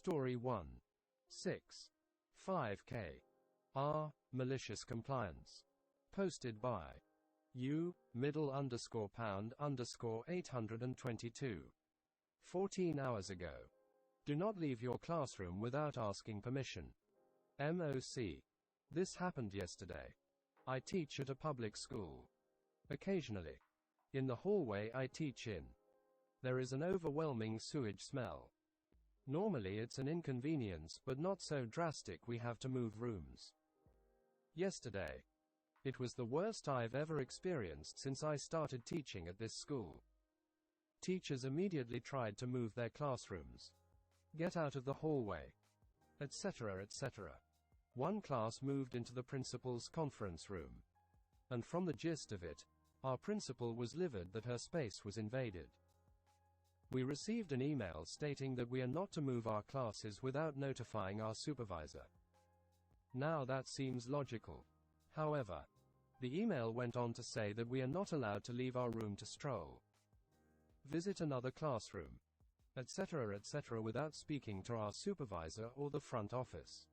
Story 1. 6. 5K. R. Malicious Compliance. Posted by U. _pound_822. 14 hours ago. Do not leave your classroom without asking permission. MOC. This happened yesterday. I teach at a public school. Occasionally, in the hallway I teach in, there is an overwhelming sewage smell. Normally it's an inconvenience, but not so drastic we have to move rooms. Yesterday, it was the worst I've ever experienced since I started teaching at this school. Teachers immediately tried to move their classrooms, get out of the hallway, etc., etc. One class moved into the principal's conference room. And from the gist of it, our principal was livid that her space was invaded. We received an email stating that we are not to move our classes without notifying our supervisor. Now that seems logical. However, the email went on to say that we are not allowed to leave our room to stroll, visit another classroom, etc., etc. without speaking to our supervisor or the front office.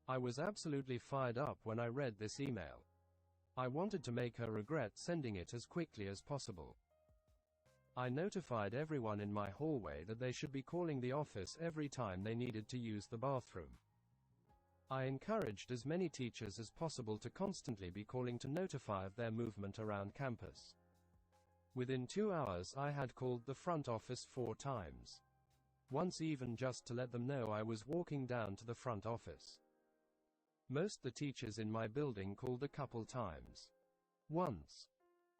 I was absolutely fired up when I read this email. I wanted to make her regret sending it as quickly as possible. I notified everyone in my hallway that they should be calling the office every time they needed to use the bathroom. I encouraged as many teachers as possible to constantly be calling to notify of their movement around campus. Within 2 hours I had called the front office 4 times. Once even just to let them know I was walking down to the front office. Most the teachers in my building called a couple times. Once,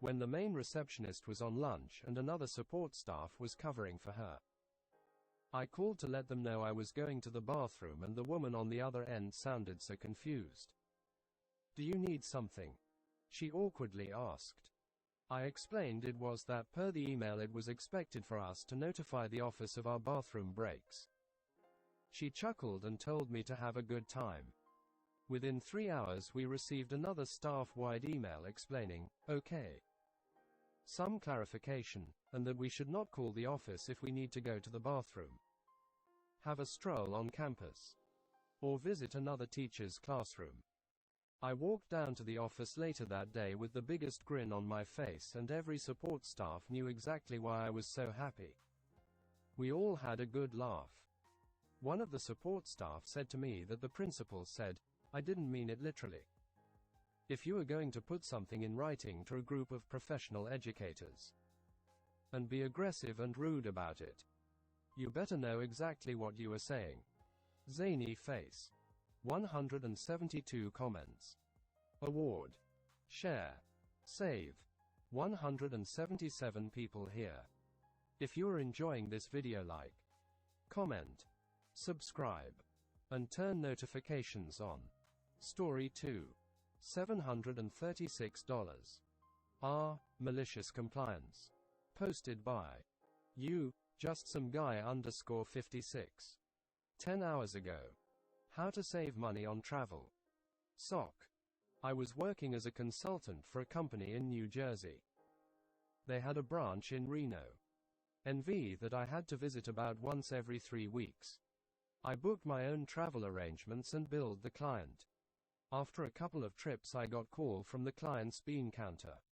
when the main receptionist was on lunch and another support staff was covering for her, I called to let them know I was going to the bathroom, and the woman on the other end sounded so confused. "Do you need something?" she awkwardly asked. I explained it was that per the email it was expected for us to notify the office of our bathroom breaks. She chuckled and told me to have a good time. Within 3 hours we received another staff-wide email explaining, okay, some clarification, and that we should not call the office if we need to go to the bathroom, have a stroll on campus, or visit another teacher's classroom. I walked down to the office later that day with the biggest grin on my face, and every support staff knew exactly why I was so happy. We all had a good laugh. One of the support staff said to me that the principal said, "I didn't mean it literally. If you are going to put something in writing to a group of professional educators and be aggressive and rude about it, you better know exactly what you are saying." Zany face. 172 comments. Award. Share. Save. 177 people here. If you are enjoying this video, like, comment, subscribe, and turn notifications on. Story 2. $736. R. Malicious Compliance. Posted by U. _56. 10 hours ago. How to save money on travel. SOC. I was working as a consultant for a company in New Jersey. They had a branch in Reno, NV, that I had to visit about once every 3 weeks. I booked my own travel arrangements and billed the client. After a couple of trips I got call from the client's bean counter.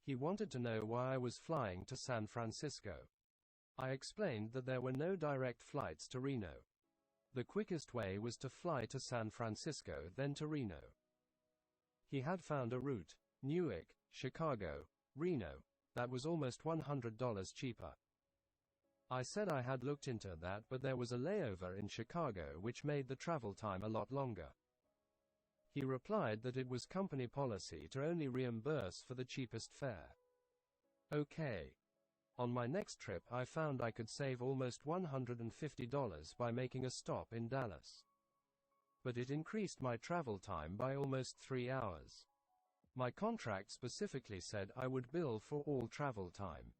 He wanted to know why I was flying to San Francisco. I explained that there were no direct flights to Reno. The quickest way was to fly to San Francisco, then to Reno. He had found a route, Newark, Chicago, Reno, that was almost $100 cheaper. I said I had looked into that, but there was a layover in Chicago which made the travel time a lot longer. He replied that it was company policy to only reimburse for the cheapest fare. Okay. On my next trip I found I could save almost $150 by making a stop in Dallas. But it increased my travel time by almost 3 hours. My contract specifically said I would bill for all travel time.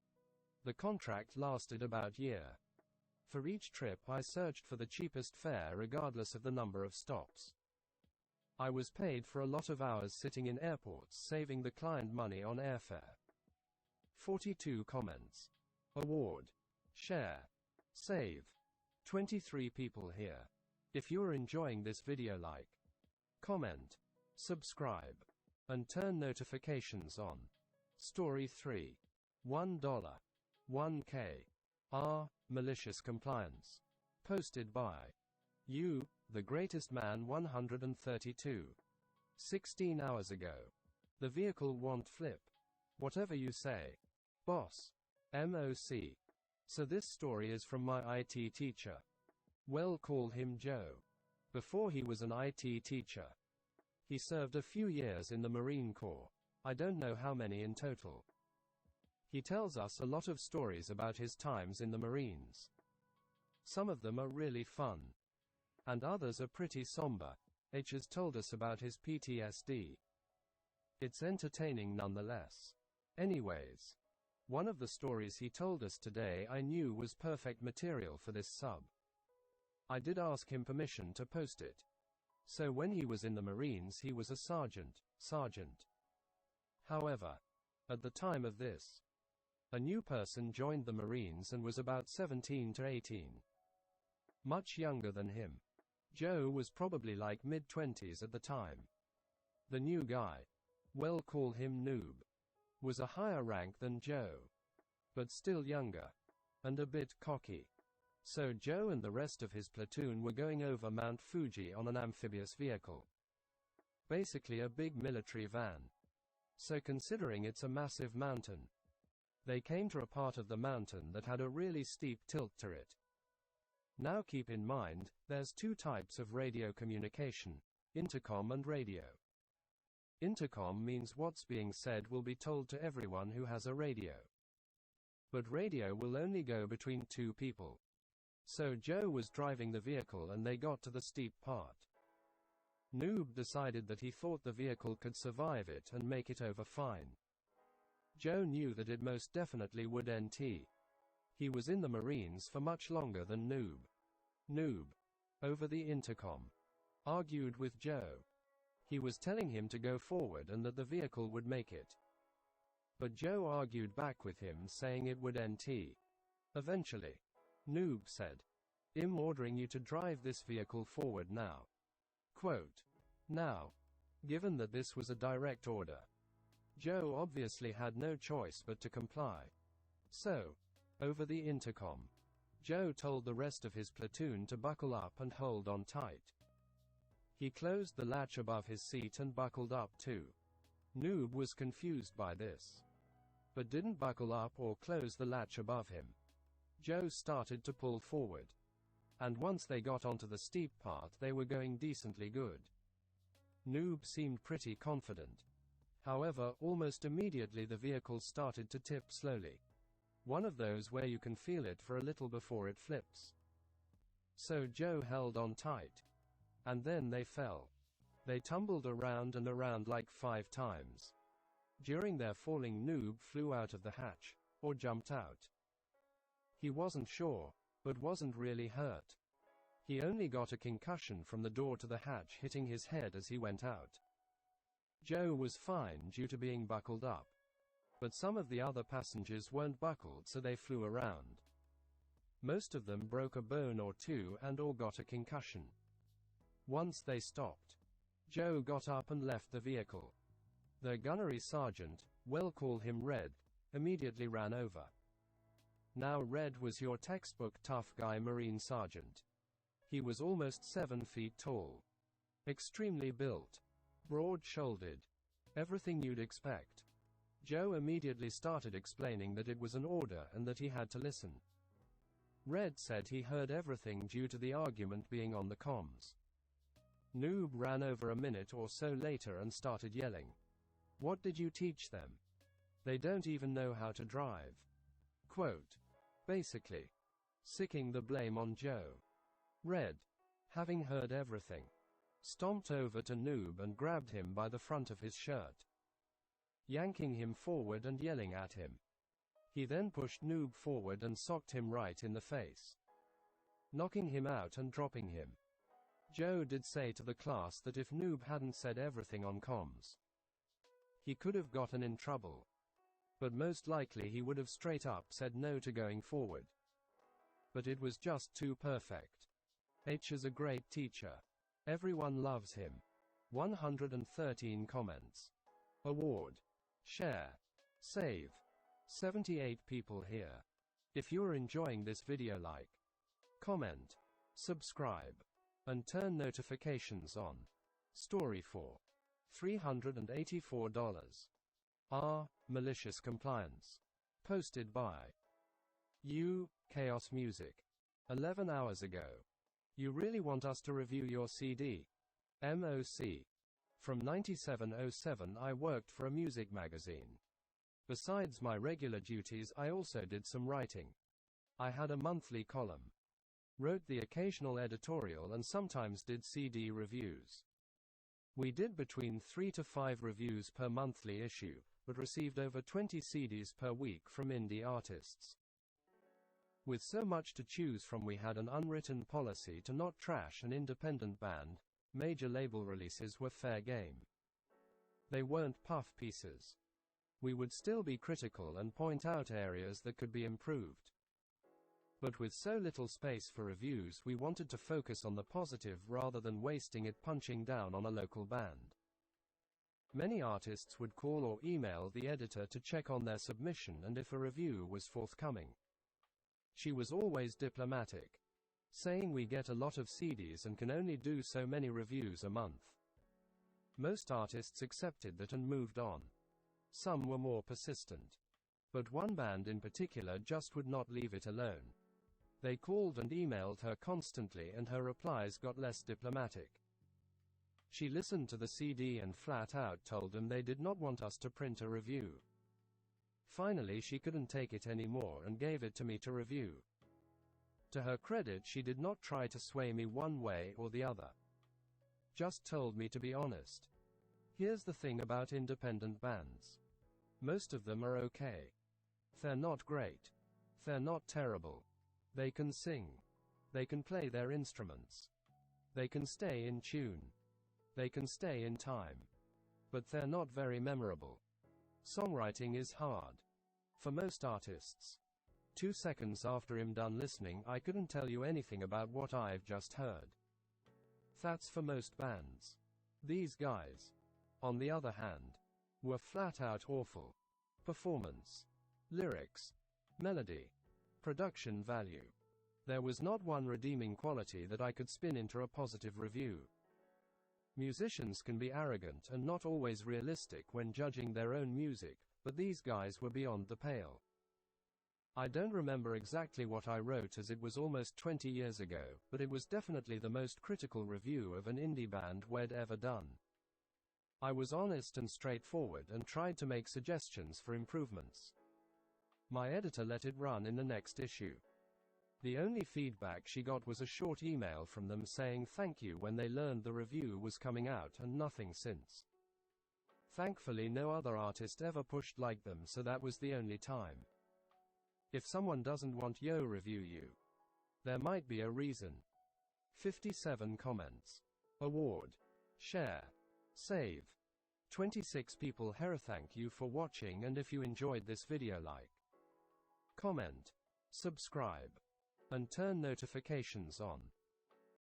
The contract lasted about a year. For each trip I searched for the cheapest fare regardless of the number of stops. I was paid for a lot of hours sitting in airports, saving the client money on airfare. 42 comments. Award. Share. Save. 23 people here. If you're enjoying this video, like, comment, subscribe, and turn notifications on. Story 3. $1. 1K. R. Malicious Compliance. Posted by you, the greatest man 132. 16 hours ago. The vehicle won't flip. Whatever you say. Boss. MOC. So this story is from my IT teacher. Well, call him Joe. Before he was an IT teacher, he served a few years in the Marine Corps. I don't know how many in total. He tells us a lot of stories about his times in the Marines. Some of them are really fun. And others are pretty somber. H has told us about his PTSD. It's entertaining nonetheless. Anyways, one of the stories he told us today I knew was perfect material for this sub. I did ask him permission to post it. So when he was in the Marines he was a sergeant. However, at the time of this, a new person joined the Marines and was about 17 to 18. Much younger than him. Joe was probably like mid-20s at the time. The new guy, well, call him Noob, was a higher rank than Joe, but still younger, and a bit cocky. So Joe and the rest of his platoon were going over Mount Fuji on an amphibious vehicle. Basically a big military van. So considering it's a massive mountain, they came to a part of the mountain that had a really steep tilt to it. Now keep in mind, there's two types of radio communication, intercom and radio. Intercom means what's being said will be told to everyone who has a radio. But radio will only go between two people. So Joe was driving the vehicle and they got to the steep part. Noob decided that he thought the vehicle could survive it and make it over fine. Joe knew that it most definitely would NT. He was in the Marines for much longer than Noob. Noob, over the intercom, argued with Joe. He was telling him to go forward and that the vehicle would make it. But Joe argued back with him saying it would NT. Eventually, Noob said, "I'm ordering you to drive this vehicle forward now." Quote. Now, given that this was a direct order, Joe obviously had no choice but to comply. So, over the intercom, Joe told the rest of his platoon to buckle up and hold on tight. He closed the latch above his seat and buckled up too. Noob was confused by this, but didn't buckle up or close the latch above him. Joe started to pull forward. And once they got onto the steep part they were going decently good. Noob seemed pretty confident. However, almost immediately the vehicle started to tip slowly. One of those where you can feel it for a little before it flips. So Joe held on tight. And then they fell. They tumbled around and around like 5 times. During their falling, Noob flew out of the hatch, or jumped out. He wasn't sure, but wasn't really hurt. He only got a concussion from the door to the hatch hitting his head as he went out. Joe was fine due to being buckled up. But some of the other passengers weren't buckled, so they flew around. Most of them broke a bone or two and or got a concussion. Once they stopped, Joe got up and left the vehicle. The gunnery sergeant, well, call him Red, immediately ran over. Now Red was your textbook tough guy Marine sergeant. He was almost 7 feet tall. Extremely built. Broad-shouldered. Everything you'd expect. Joe immediately started explaining that it was an order and that he had to listen. Red said he heard everything due to the argument being on the comms. Noob ran over a minute or so later and started yelling. "What did you teach them? They don't even know how to drive." Quote. Basically, sicking the blame on Joe. Red, having heard everything, stomped over to Noob and grabbed him by the front of his shirt, yanking him forward and yelling at him. He then pushed Noob forward and socked him right in the face, knocking him out and dropping him. Joe did say to the class that if Noob hadn't said everything on comms, he could have gotten in trouble. But most likely he would have straight up said no to going forward. but it was just too perfect. H is a great teacher. Everyone loves him. 113 comments. Award. Share. Save. 78 people here. If you're enjoying this video, like, comment, subscribe, and turn notifications on. Story 4. $384. R. Malicious Compliance. Posted by U. Chaos Music. 11 hours ago. You really want us to review your CD? MOC. From 9707 I worked for a music magazine. Besides my regular duties, I also did some writing. I had a monthly column. Wrote the occasional editorial and sometimes did CD reviews. We did between 3 to 5 reviews per monthly issue, but received over 20 CDs per week from indie artists. With so much to choose from, we had an unwritten policy to not trash an independent band. Major label releases were fair game. They weren't puff pieces. We would still be critical and point out areas that could be improved. But with so little space for reviews, we wanted to focus on the positive rather than wasting it punching down on a local band. Many artists would call or email the editor to check on their submission and if a review was forthcoming. She was always diplomatic, saying we get a lot of CDs and can only do so many reviews a month. Most artists accepted that and moved on. Some were more persistent. But one band in particular just would not leave it alone. They called and emailed her constantly and her replies got less diplomatic. She listened to the CD and flat out told them they did not want us to print a review. Finally, she couldn't take it anymore and gave it to me to review. To her credit, she did not try to sway me one way or the other. Just told me to be honest. Here's the thing about independent bands. Most of them are okay. They're not great. They're not terrible. They can sing. They can play their instruments. They can stay in tune. They can stay in time. But they're not very memorable. Songwriting is hard. For most artists. 2 seconds after I'm done listening, I couldn't tell you anything about what I've just heard. That's for most bands. These guys, on the other hand, were flat out awful. Performance, lyrics, melody, production value. There was not one redeeming quality that I could spin into a positive review. Musicians can be arrogant and not always realistic when judging their own music, but these guys were beyond the pale. I don't remember exactly what I wrote as it was almost 20 years ago, but it was definitely the most critical review of an indie band we'd ever done. I was honest and straightforward and tried to make suggestions for improvements. My editor let it run in the next issue. The only feedback she got was a short email from them saying thank you when they learned the review was coming out, and nothing since. Thankfully, no other artist ever pushed like them, so that was the only time. If someone doesn't want yo review you, there might be a reason. 57 comments. Award. Share. Save. 26 people here. Thank you for watching, and if you enjoyed this video, like, comment, subscribe, and turn notifications on.